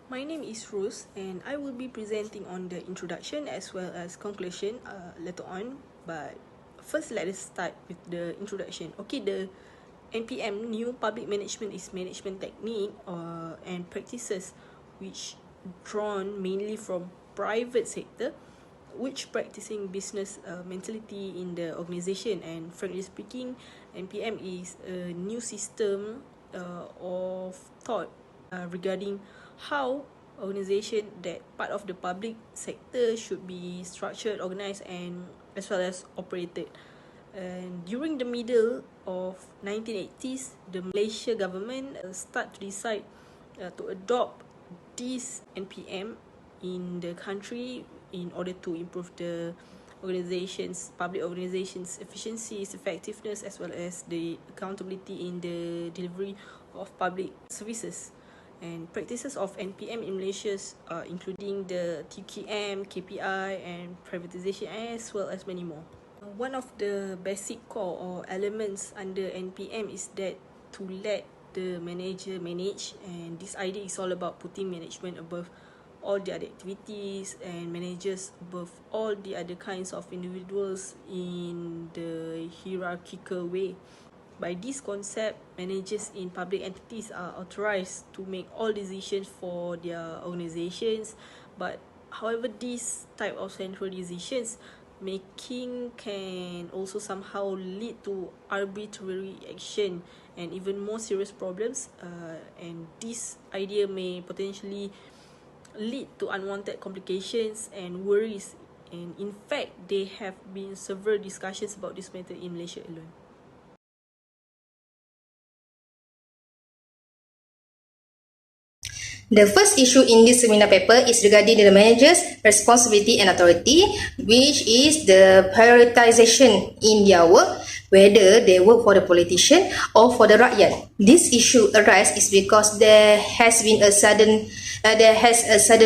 My name is Rose and I will be presenting on the introduction as well as conclusion later on. But first let us start with the introduction. Okay, the NPM, New Public Management, is management technique and practices which drawn mainly from private sector, which practicing business mentality in the organisation. And frankly speaking, NPM is a new system of thought regarding how organisation that part of the public sector should be structured, organised and as well as operated. And during the middle of 1980s, the Malaysia government start to decide to adopt this NPM in the country in order to improve the public organizations' efficiencies, effectiveness, as well as the accountability in the delivery of public services. And practices of NPM in Malaysia including the TQM, KPI and privatization, as well as many more. One of the basic core or elements under NPM is that to let the manager manage, and this idea is all about putting management above all the other activities and managers above all the other kinds of individuals in the hierarchical way. By this concept, managers in public entities are authorized to make all decisions for their organizations, but however, this type of central decisions making can also somehow lead to arbitrary action and even more serious problems, and this idea may potentially lead to unwanted complications and worries. And in fact, there have been several discussions about this matter in Malaysia alone. The first issue in this seminar paper is regarding the manager's responsibility and authority, which is the prioritization in their work, whether they work for the politician or for the rakyat. This issue arises because there has a sudden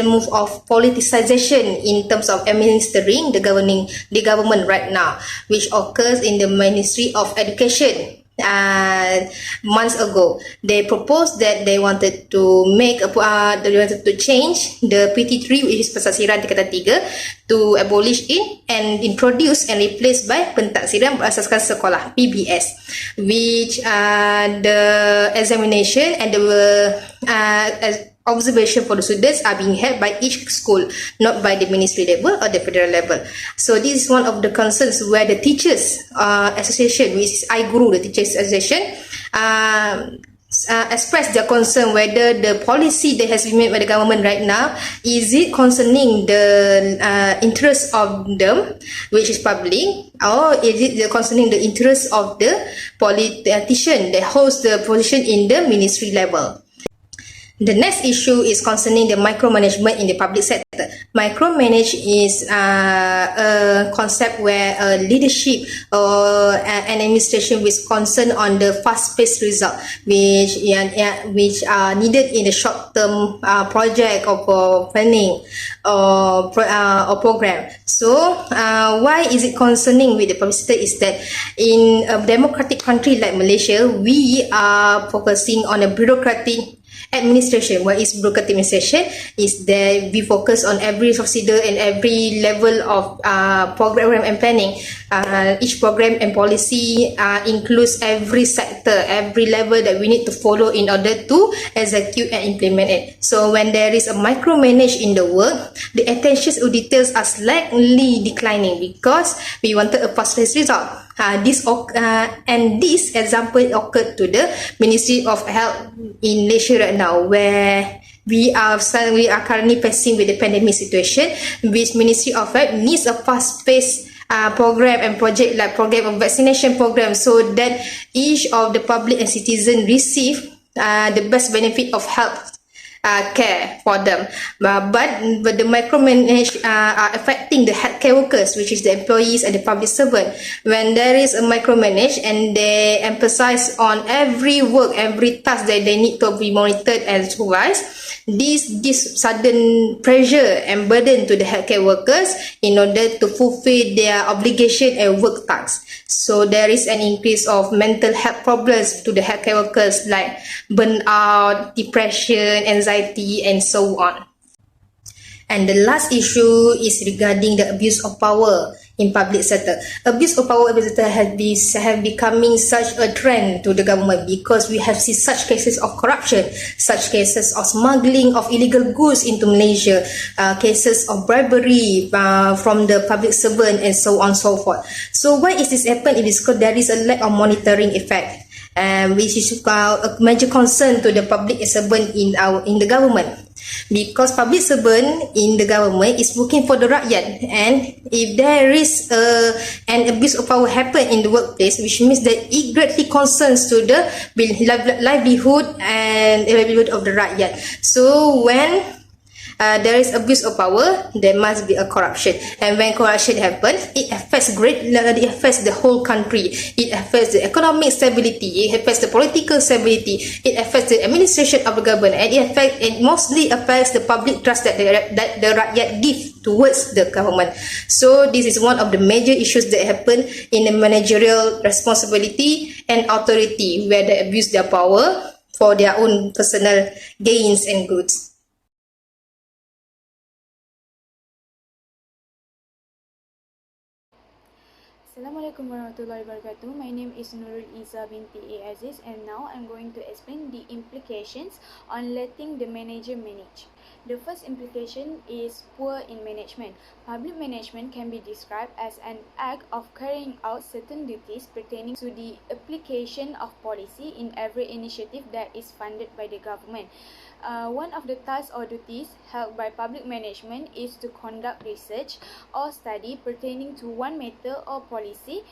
move of politicization in terms of administering the government right now, which occurs in the Ministry of Education. Months ago, they proposed that they wanted to change the PT3, which is Pensasiran Tingkatan 3, to abolish it and introduce and replace by Pentaksiran Berasaskan Sekolah, PBS, which the examination and the observation for the students are being held by each school, not by the ministry level or the federal level. So this is one of the concerns where the teachers association, which is iGuru, the teachers association, express their concern whether the policy that has been made by the government right now, is it concerning the interest of them, which is public, or is it concerning the interest of the politician that holds the position in the ministry level. The next issue is concerning the micromanagement in the public sector. Micromanage is a concept where leadership or an administration is concerned on the fast-paced result, which are needed in the short-term project or planning or program. So, why is it concerning with the public sector is that in a democratic country like Malaysia, we are focusing on a bureaucratic administration. What is bureaucratic administration? Is that we focus on every subsidy and every level of program and planning. Each program and policy includes every sector, every level that we need to follow in order to execute and implement it. So when there is a micromanage in the work, the attention to details are slightly declining because we wanted a fast-paced result. This example occurred to the Ministry of Health in Malaysia right now, where we are currently facing with the pandemic situation, which Ministry of Health needs a fast-paced program and project like program of vaccination program, so that each of the public and citizen receive the best benefit of health care for them, but the micromanage are affecting the healthcare workers, which is the employees and the public servant. When there is a micromanage and they emphasize on every work, every task that they need to be monitored and supervised, this gives sudden pressure and burden to the healthcare workers in order to fulfill their obligation and work tasks. So there is an increase of mental health problems to the healthcare workers like burnout, depression, anxiety, society, and so on. And the last issue is regarding the abuse of power in public sector. Abuse of power in public sector have becoming such a trend to the government because we have seen such cases of corruption, such cases of smuggling of illegal goods into Malaysia, cases of bribery from the public servant, and so on and so forth. So why is this happen? It is because there is a lack of monitoring effect, which is a major concern to the public servant in the government. Because public servant in the government is working for the rakyat, and if there is an abuse of power happen in the workplace, which means that it greatly concerns to the livelihood of the rakyat. So when there is abuse of power, there must be a corruption, and when corruption happens, it affects the whole country. It affects the economic stability, it affects the political stability, it affects the administration of the government, and it mostly affects the public trust that the rakyat give towards the government. So this is one of the major issues that happen in the managerial responsibility and authority, where they abuse their power for their own personal gains and goods. Assalamualaikum warahmatullahi wabarakatuh. My name is Nurul Iza binti A. Aziz, and now I'm going to explain the implications on letting the manager manage. The first implication is poor in management. Public management can be described as an act of carrying out certain duties pertaining to the application of policy in every initiative that is funded by the government. One of the tasks or duties held by public management is to conduct research or study pertaining to one matter or policy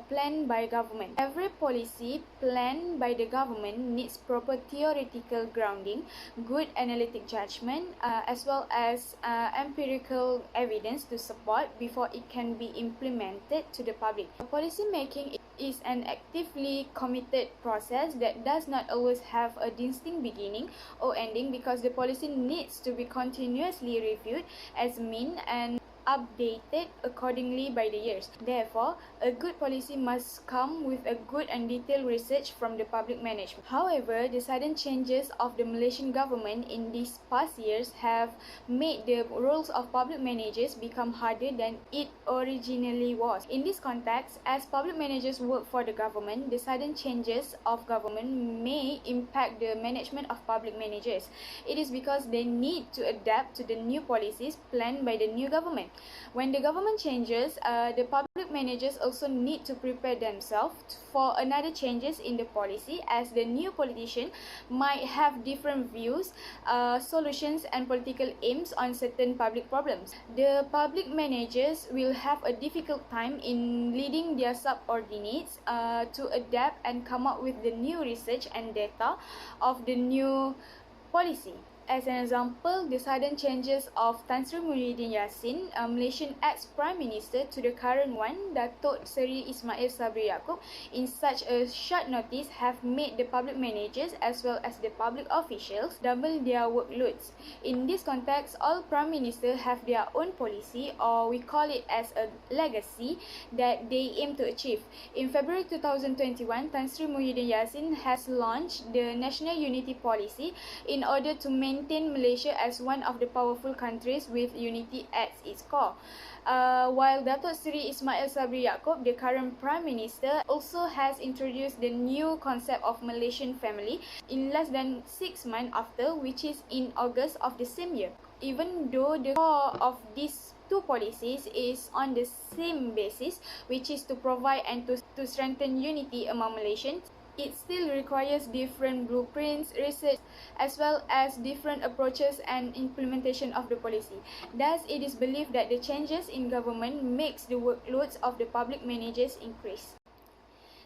planned by government. Every policy planned by the government needs proper theoretical grounding, good analytic judgment, as well as empirical evidence to support before it can be implemented to the public. Policy making is an actively committed process that does not always have a distinct beginning or ending, because the policy needs to be continuously reviewed, examined, and updated accordingly by the years. Therefore, a good policy must come with a good and detailed research from the public management. However, the sudden changes of the Malaysian government in these past years have made the roles of public managers become harder than it originally was. In this context, as public managers work for the government, the sudden changes of government may impact the management of public managers. It is because they need to adapt to the new policies planned by the new government. When the government changes, the public managers also need to prepare themselves for another changes in the policy, as the new politician might have different views, solutions, and political aims on certain public problems. The public managers will have a difficult time in leading their subordinates to adapt and come up with the new research and data of the new policy. As an example, the sudden changes of Tan Sri Muhyiddin Yassin, Malaysian ex-Prime Minister, to the current one, Datuk Seri Ismail Sabri Yaakob, in such a short notice have made the public managers as well as the public officials double their workloads. In this context, all Prime Ministers have their own policy, or we call it as a legacy, that they aim to achieve. In February 2021, Tan Sri Muhyiddin Yassin has launched the National Unity Policy in order to maintain Malaysia as one of the powerful countries with unity at its core. While Datuk Seri Ismail Sabri Yaakob, the current Prime Minister, also has introduced the new concept of Malaysian family in less than 6 months after, which is in August of the same year. Even though the core of these two policies is on the same basis, which is to provide and to strengthen unity among Malaysians, it still requires different blueprints, research, as well as different approaches and implementation of the policy. Thus, it is believed that the changes in government makes the workloads of the public managers increase.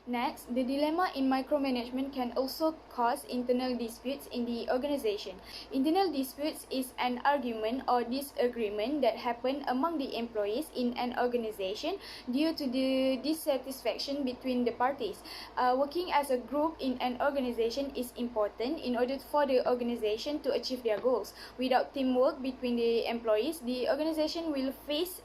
Next, the dilemma in micromanagement can also cause internal disputes in the organization. Internal disputes is an argument or disagreement that happen among the employees in an organization due to the dissatisfaction between the parties. Working as a group in an organization is important in order for the organization to achieve their goals. Without teamwork between the employees, the organization will face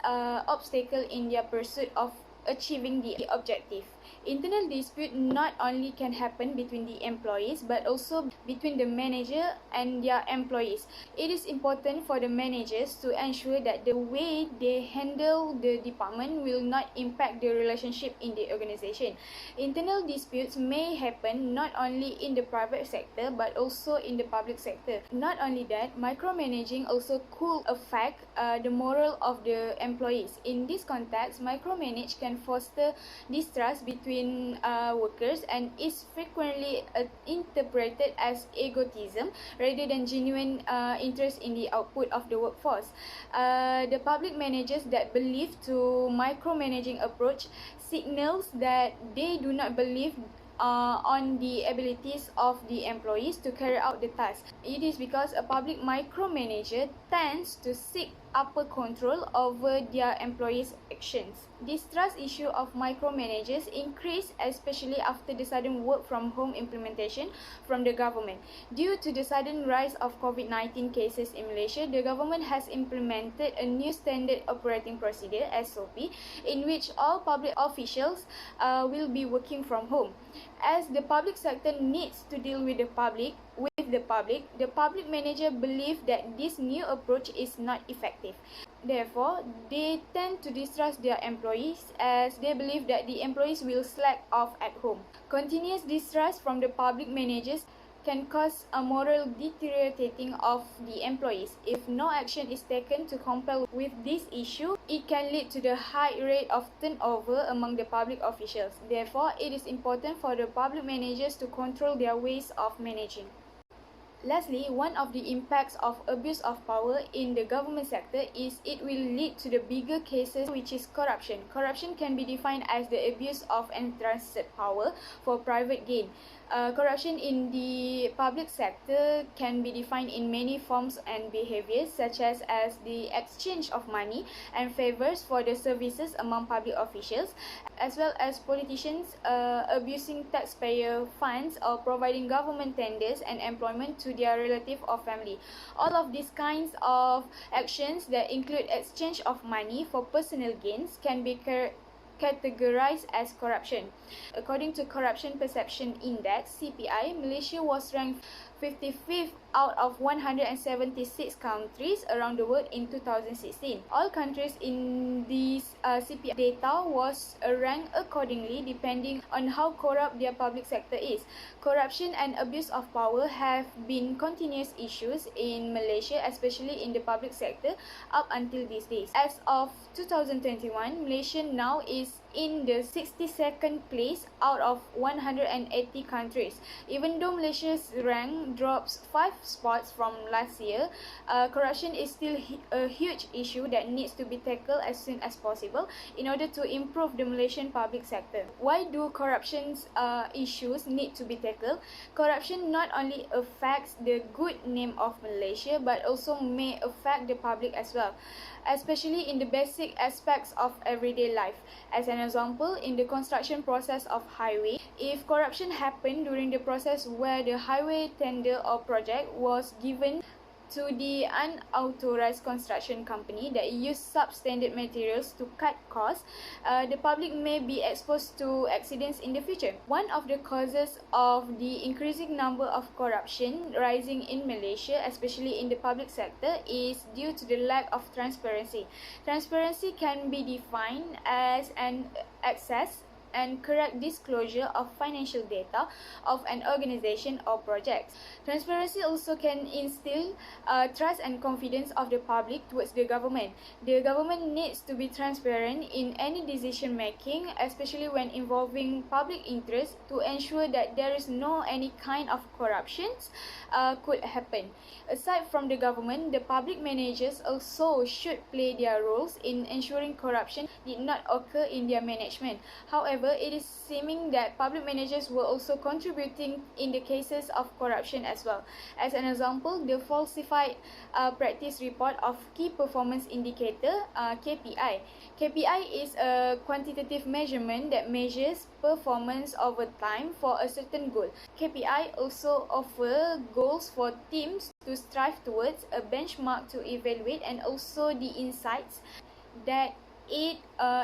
obstacles in their pursuit of achieving the objective. Internal dispute not only can happen between the employees but also between the manager and their employees. It is important for the managers to ensure that the way they handle the department will not impact the relationship in the organization. Internal disputes may happen not only in the private sector but also in the public sector. Not only that, micromanaging also could affect the moral of the employees. In this context, micromanage can foster distrust between workers and is frequently interpreted as egotism rather than genuine interest in the output of the workforce. The public managers that believe to micromanaging approach signals that they do not believe on the abilities of the employees to carry out the task. It is because a public micromanager tends to seek upper control over their employees' actions. Distrust issue of micromanagers increased especially after the sudden work from home implementation from the government. Due to the sudden rise of COVID-19 cases in Malaysia, the government has implemented a new standard operating procedure (SOP) in which all public officials will be working from home. As the public sector needs to deal with the public, the public manager believe that this new approach is not effective. Therefore, they tend to distrust their employees as they believe that the employees will slack off at home. Continuous distrust from the public managers can cause a moral deteriorating of the employees. If no action is taken to compel with this issue, it can lead to the high rate of turnover among the public officials. Therefore, it is important for the public managers to control their ways of managing. Lastly, one of the impacts of abuse of power in the government sector is it will lead to the bigger cases, which is corruption. Corruption can be defined as the abuse of entrusted power for private gain. Corruption in the public sector can be defined in many forms and behaviors, such as the exchange of money and favors for the services among public officials, as well as politicians abusing taxpayer funds or providing government tenders and employment to their relative or family. All of these kinds of actions that include exchange of money for personal gains can be categorized as corruption. According to Corruption Perception Index (CPI), Malaysia was ranked 55th out of 176 countries around the world in 2016. All countries in this CPI data was ranked accordingly depending on how corrupt their public sector is. Corruption and abuse of power have been continuous issues in Malaysia, especially in the public sector, up until these days. As of 2021, Malaysia now is in the 62nd place out of 180 countries. Even though Malaysia's rank drops 5 spots from last year, corruption is still a huge issue that needs to be tackled as soon as possible in order to improve the Malaysian public sector. Why do corruption issues need to be tackled? Corruption not only affects the good name of Malaysia but also may affect the public as well, especially in the basic aspects of everyday life. As an example, in the construction process of highway, if corruption happened during the process where the highway tender or project was given to the unauthorized construction company that use substandard materials to cut costs, the public may be exposed to accidents in the future. One of the causes of the increasing number of corruption rising in Malaysia, especially in the public sector, is due to the lack of transparency. Transparency can be defined as an access and correct disclosure of financial data of an organization or project. Transparency also can instill trust and confidence of the public towards the government. The government needs to be transparent in any decision making, especially when involving public interest, to ensure that there is no any kind of corruptions could happen. Aside from the government, the public managers also should play their roles in ensuring corruption did not occur in their management. However, it is seeming that public managers were also contributing in the cases of corruption as well. As an example, the falsified practice report of Key Performance Indicator (KPI). KPI is a quantitative measurement that measures performance over time for a certain goal. KPI also offer goals for teams to strive towards, a benchmark to evaluate, and also the insights that aid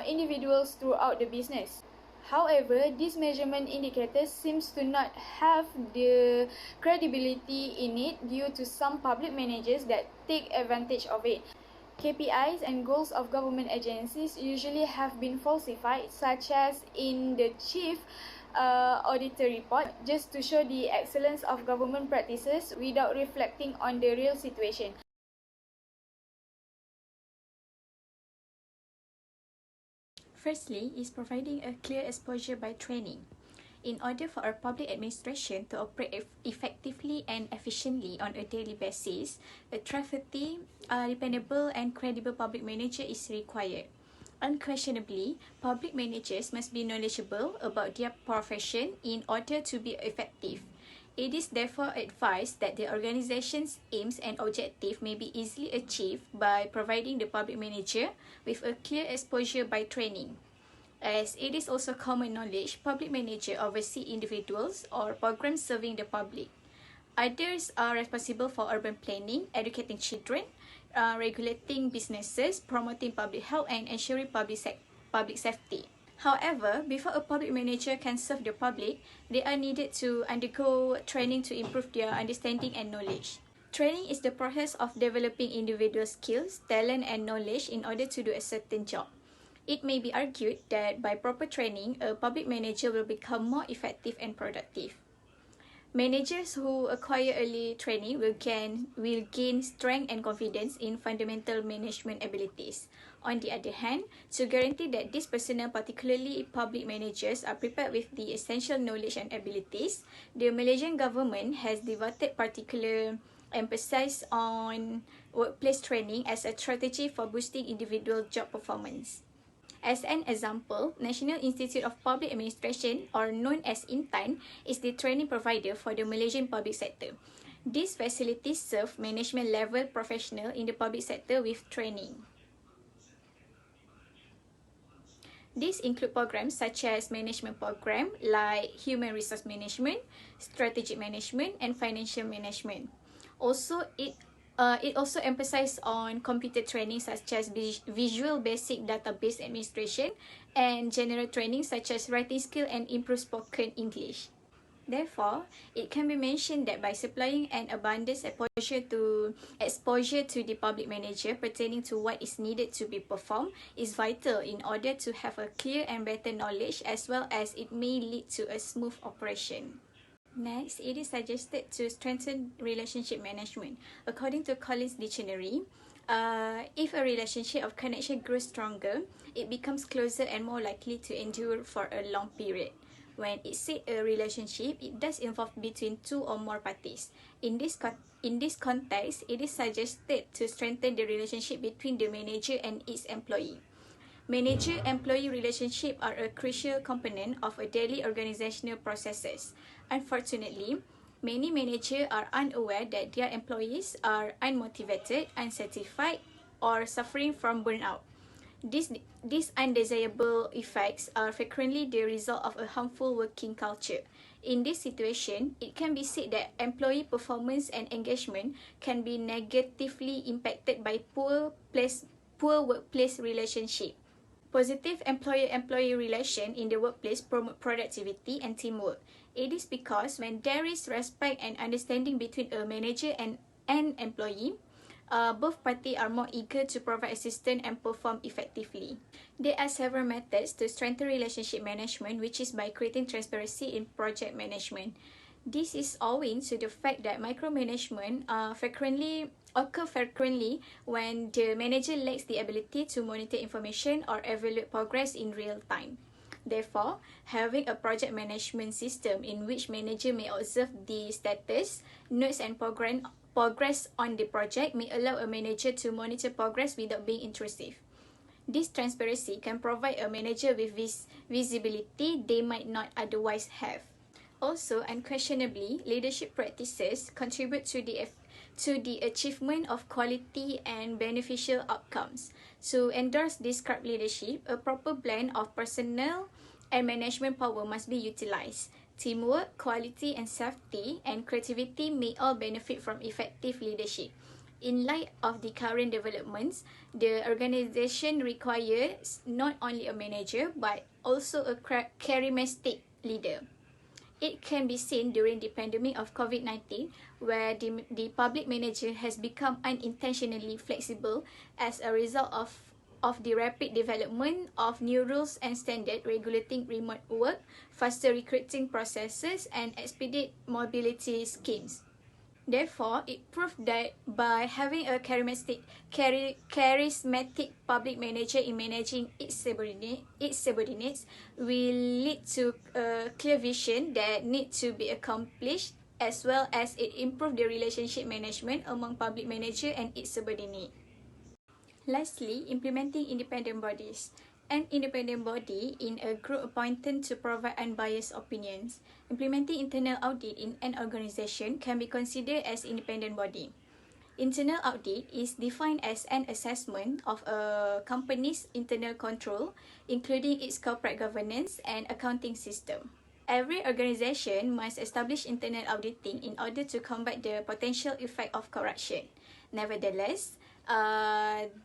individuals throughout the business. However, this measurement indicator seems to not have the credibility in it due to some public managers that take advantage of it. KPIs and goals of government agencies usually have been falsified, such as in the Chief Auditor Report, just to show the excellence of government practices without reflecting on the real situation. Firstly, is providing a clear exposure by training. In order for our public administration to operate effectively and efficiently on a daily basis, a trustworthy, dependable and credible public manager is required. Unquestionably, public managers must be knowledgeable about their profession in order to be effective. It is therefore advised that the organization's aims and objectives may be easily achieved by providing the public manager with a clear exposure by training. As it is also common knowledge, public manager oversee individuals or programs serving the public. Others are responsible for urban planning, educating children, regulating businesses, promoting public health and ensuring public safety. However, before a public manager can serve the public, they are needed to undergo training to improve their understanding and knowledge. Training is the process of developing individual skills, talent and knowledge in order to do a certain job. It may be argued that by proper training, a public manager will become more effective and productive. Managers who acquire early training will gain strength and confidence in fundamental management abilities. On the other hand, to guarantee that these personnel, particularly public managers, are prepared with the essential knowledge and abilities, the Malaysian government has devoted particular emphasis on workplace training as a strategy for boosting individual job performance. As an example, National Institute of Public Administration, or known as INTAN, is the training provider for the Malaysian public sector. These facilities serve management level professionals in the public sector with training. These include programs such as management program like human resource management, strategic management, and financial management. It also emphasizes on computer training such as visual basic database administration and general training such as writing skill and improved spoken English. Therefore, it can be mentioned that by supplying an abundant exposure to the public manager pertaining to what is needed to be performed is vital in order to have a clear and better knowledge, as well as it may lead to a smooth operation. Next, it is suggested to strengthen relationship management. According to Collins Dictionary, if a relationship of connection grows stronger, it becomes closer and more likely to endure for a long period. When it says a relationship, it does involve between two or more parties. In this context, it is suggested to strengthen the relationship between the manager and its employee. Manager-employee relationships are a crucial component of a daily organizational processes. Unfortunately, many managers are unaware that their employees are unmotivated, unsatisfied, or suffering from burnout. These undesirable effects are frequently the result of a harmful working culture. In this situation, it can be said that employee performance and engagement can be negatively impacted by poor workplace relationship. Positive employer-employee relation in the workplace promote productivity and teamwork. It is because when there is respect and understanding between a manager and an employee, both parties are more eager to provide assistance and perform effectively. There are several methods to strengthen relationship management, which is by creating transparency in project management. This is owing to the fact that micromanagement occur frequently when the manager lacks the ability to monitor information or evaluate progress in real time. Therefore, having a project management system in which manager may observe the status, notes and progress on the project may allow a manager to monitor progress without being intrusive. This transparency can provide a manager with visibility they might not otherwise have. Also, unquestionably, leadership practices contribute to the achievement of quality and beneficial outcomes. To endorse described leadership, a proper blend of personnel and management power must be utilized. Teamwork, quality and safety, and creativity may all benefit from effective leadership. In light of the current developments, the organisation requires not only a manager but also a charismatic leader. It can be seen during the pandemic of COVID-19, where the public manager has become unintentionally flexible as a result of the rapid development of new rules and standards regulating remote work, faster recruiting processes, and expedite mobility schemes. Therefore, it proved that by having a charismatic public manager in managing its subordinates will lead to a clear vision that need to be accomplished, as well as it improve the relationship management among public manager and its subordinate. Lastly, implementing independent bodies. An independent body in a group appointed to provide unbiased opinions. Implementing internal audit in an organisation can be considered as independent body. Internal audit is defined as an assessment of a company's internal control, including its corporate governance and accounting system. Every organisation must establish internal auditing in order to combat the potential effect of corruption. Nevertheless,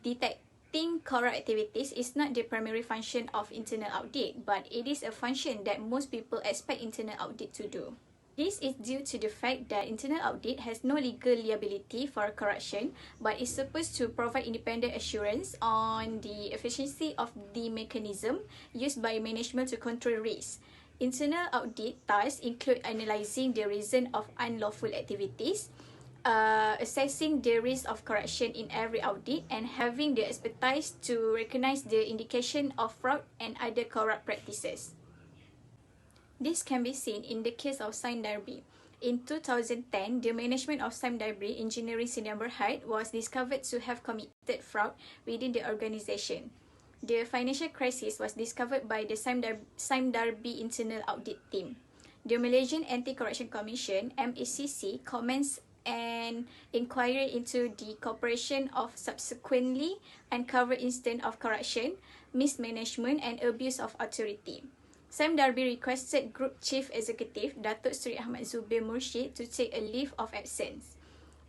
detecting corrupt activities is not the primary function of internal audit, but it is a function that most people expect internal audit to do. This is due to the fact that internal audit has no legal liability for corruption, but is supposed to provide independent assurance on the efficiency of the mechanism used by management to control risk. Internal audit tasks include analysing the reason of unlawful activities, assessing the risk of corruption in every audit, and having the expertise to recognise the indication of fraud and other corrupt practices. This can be seen in the case of Sime Darby. In 2010, the management of Sime Darby Engineering Sdn Bhd was discovered to have committed fraud within the organisation. The financial crisis was discovered by the Sime Darby internal audit team. The Malaysian Anti-Corruption Commission (MACC) commenced an inquiry into the corporation of subsequently uncovered incidents of corruption, mismanagement and abuse of authority. Sime Darby requested Group Chief Executive Datuk Seri Ahmad Zubir Murshid to take a leave of absence.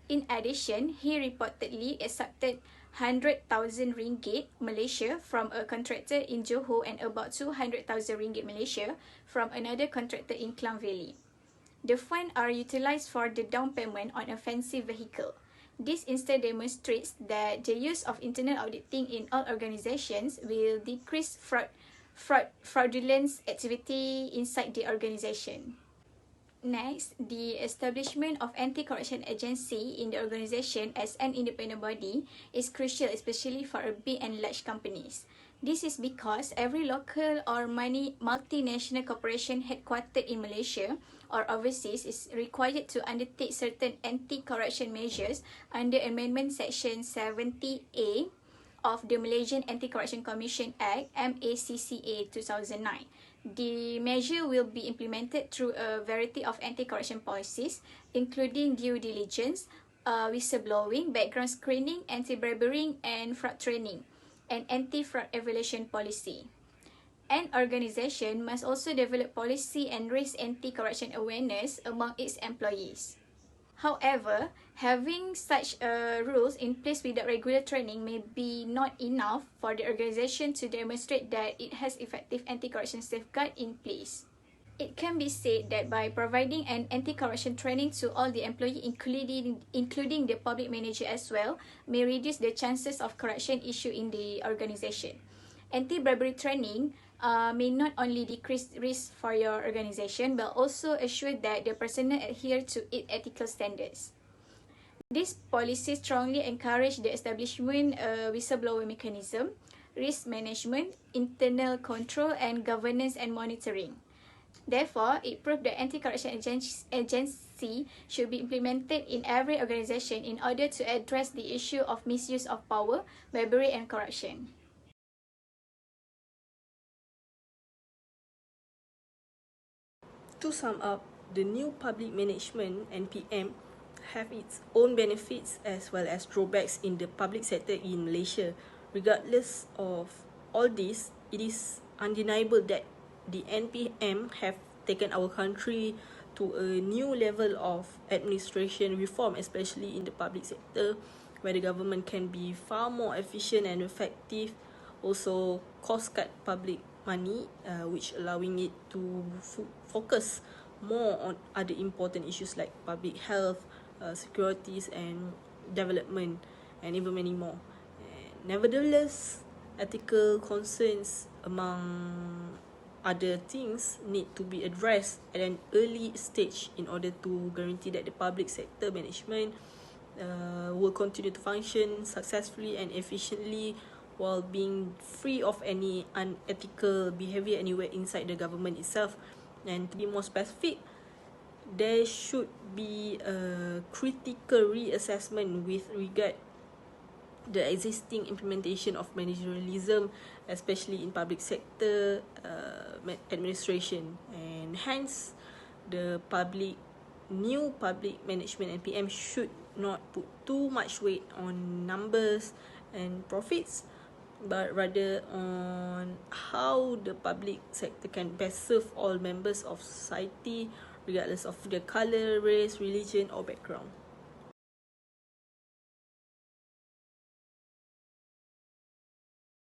In addition, he reportedly accepted 100,000 ringgit Malaysia from a contractor in Johor and about 200,000 ringgit Malaysia from another contractor in Klang Valley. The funds are utilised for the down payment on a fancy vehicle. This instead demonstrates that the use of internal auditing in all organisations will decrease fraudulent activity inside the organisation. Next, the establishment of anti-corruption agency in the organisation as an independent body is crucial, especially for big and large companies. This is because every local or multinational corporation headquartered in Malaysia or overseas is required to undertake certain anti-corruption measures under Amendment Section 70A of the Malaysian Anti-Corruption Commission Act (MACCA) 2009. The measure will be implemented through a variety of anti-corruption policies, including due diligence, whistleblowing, background screening, anti-bribery and fraud training, and anti-fraud evaluation policy. An organisation must also develop policy and raise anti-corruption awareness among its employees. However, having such rules in place without regular training may be not enough for the organisation to demonstrate that it has effective anti-corruption safeguard in place. It can be said that by providing an anti-corruption training to all the employees, including the public manager as well, may reduce the chances of corruption issue in the organisation. Anti-bribery training may not only decrease risk for your organisation but also assure that the personnel adhere to its ethical standards. This policy strongly encourage the establishment of whistleblower mechanism, risk management, internal control and governance and monitoring. Therefore, it proved that anti-corruption agency should be implemented in every organisation in order to address the issue of misuse of power, bribery and corruption. To sum up, the new public management (NPM) have its own benefits as well as drawbacks in the public sector in Malaysia. Regardless of all this, it is undeniable that the NPM have taken our country to a new level of administration reform, especially in the public sector, where the government can be far more efficient and effective, also cost cut public money, which allowing it to focus more on other important issues like public health, securities and development, and even many more. Nevertheless, ethical concerns among other things need to be addressed at an early stage in order to guarantee that the public sector management will continue to function successfully and efficiently while being free of any unethical behaviour anywhere inside the government itself. And to be more specific, there should be a critical reassessment with regard the existing implementation of managerialism, especially in public sector administration, and hence the new public management NPM should not put too much weight on numbers and profits, but rather on how the public sector can best serve all members of society regardless of their colour, race, religion or background.